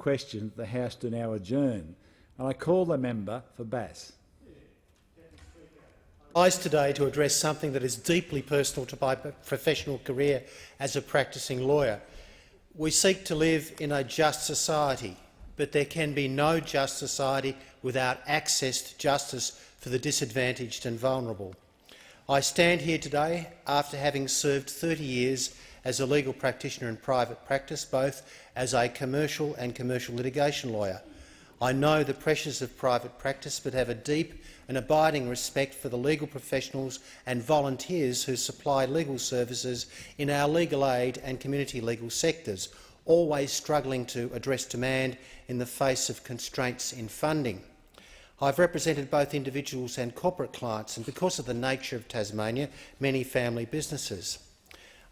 question that the House do now adjourn. And I call the member for Bass. I rise today to address something that is deeply personal to my professional career as a practising lawyer. We seek to live in a just society, but there can be no just society without access to justice for the disadvantaged and vulnerable. I stand here today after having served 30 years as a legal practitioner in private practice, both as a commercial and commercial litigation lawyer. I know the pressures of private practice, but have a deep and abiding respect for the legal professionals and volunteers who supply legal services in our legal aid and community legal sectors, always struggling to address demand in the face of constraints in funding. I've represented both individuals and corporate clients, and because of the nature of Tasmania, many family businesses.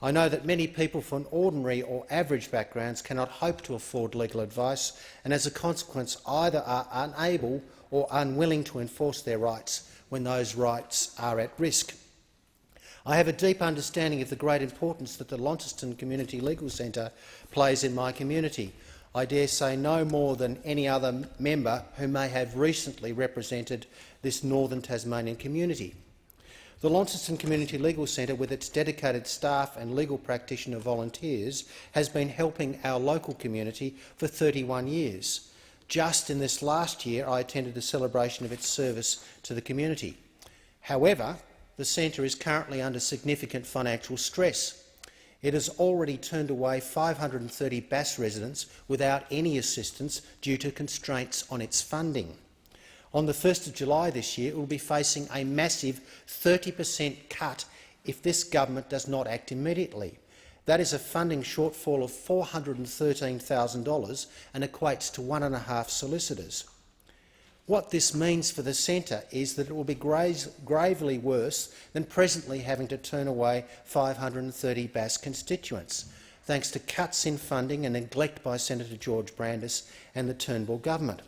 I know that many people from ordinary or average backgrounds cannot hope to afford legal advice, and as a consequence either are unable or unwilling to enforce their rights when those rights are at risk. I have a deep understanding of the great importance that the Launceston Community Legal Centre plays in my community. I dare say no more than any other member who may have recently represented this northern Tasmanian community. The Launceston Community Legal Centre, with its dedicated staff and legal practitioner volunteers, has been helping our local community for 31 years. Just in this last year, I attended a celebration of its service to the community. However, the centre is currently under significant financial stress. It has already turned away 530 Bass residents without any assistance due to constraints on its funding. On the 1st of July this year, it will be facing a massive 30% cut if this government does not act immediately. That is a funding shortfall of $413,000 and equates to 1.5 solicitors. What this means for the centre is that it will be gravely worse than presently having to turn away 530 Bass constituents, thanks to cuts in funding and neglect by Senator George Brandis and the Turnbull government.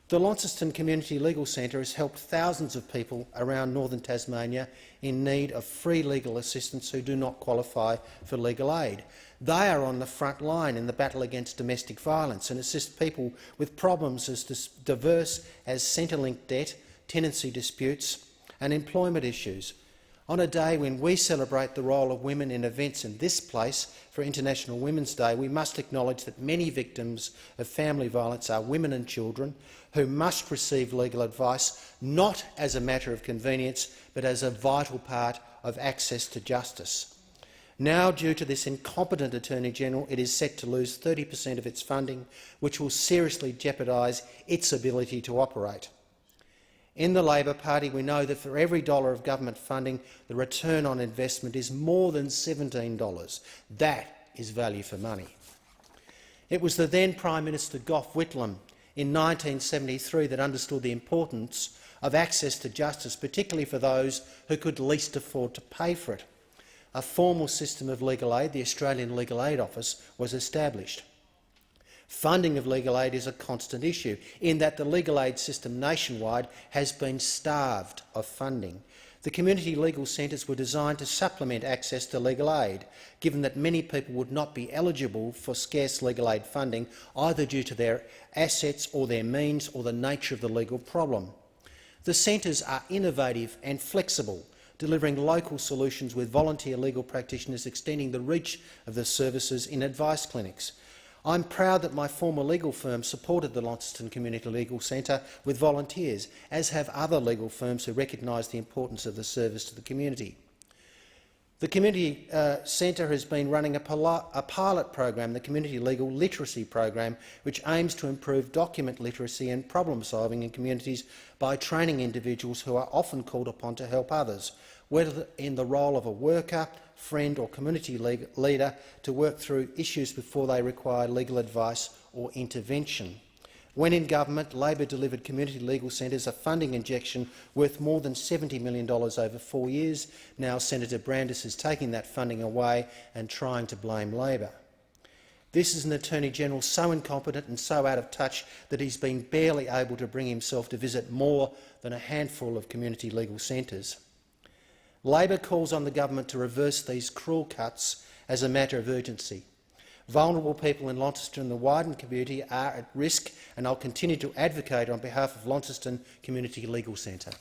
The Launceston Community Legal Centre has helped thousands of people around northern Tasmania in need of free legal assistance who do not qualify for legal aid. They are on the front line in the battle against domestic violence and assist people with problems as diverse as Centrelink debt, tenancy disputes and employment issues. On a day when we celebrate the role of women in events in this place for International Women's Day, we must acknowledge that many victims of family violence are women and children who must receive legal advice not as a matter of convenience but as a vital part of access to justice. Now, due to this incompetent Attorney-General, it is set to lose 30% of its funding, which will seriously jeopardise its ability to operate. In the Labor Party, we know that for every dollar of government funding, the return on investment is more than $17. That is value for money. It was the then Prime Minister Gough Whitlam in 1973 that understood the importance of access to justice, particularly for those who could least afford to pay for it. A formal system of legal aid, the Australian Legal Aid Office, was established. Funding of legal aid is a constant issue, in that the legal aid system nationwide has been starved of funding. The community legal centres were designed to supplement access to legal aid, given that many people would not be eligible for scarce legal aid funding, either due to their assets or their means or the nature of the legal problem. The centres are innovative and flexible, delivering local solutions with volunteer legal practitioners extending the reach of the services in advice clinics. I'm proud that my former legal firm supported the Launceston Community Legal Centre with volunteers, as have other legal firms who recognise the importance of the service to the community. The Community Centre has been running a pilot program, the Community Legal Literacy Program, which aims to improve document literacy and problem-solving in communities by training individuals who are often called upon to help others, whether in the role of a worker, friend or community leader, to work through issues before they require legal advice or intervention. When in government, Labor delivered community legal centres a funding injection worth more than $70 million over 4 years. Now Senator Brandis is taking that funding away and trying to blame Labor. This is an Attorney-General so incompetent and so out of touch that he's been barely able to bring himself to visit more than a handful of community legal centres. Labor calls on the government to reverse these cruel cuts as a matter of urgency. Vulnerable people in Launceston and the wider community are at risk, and I'll continue to advocate on behalf of Launceston Community Legal Centre.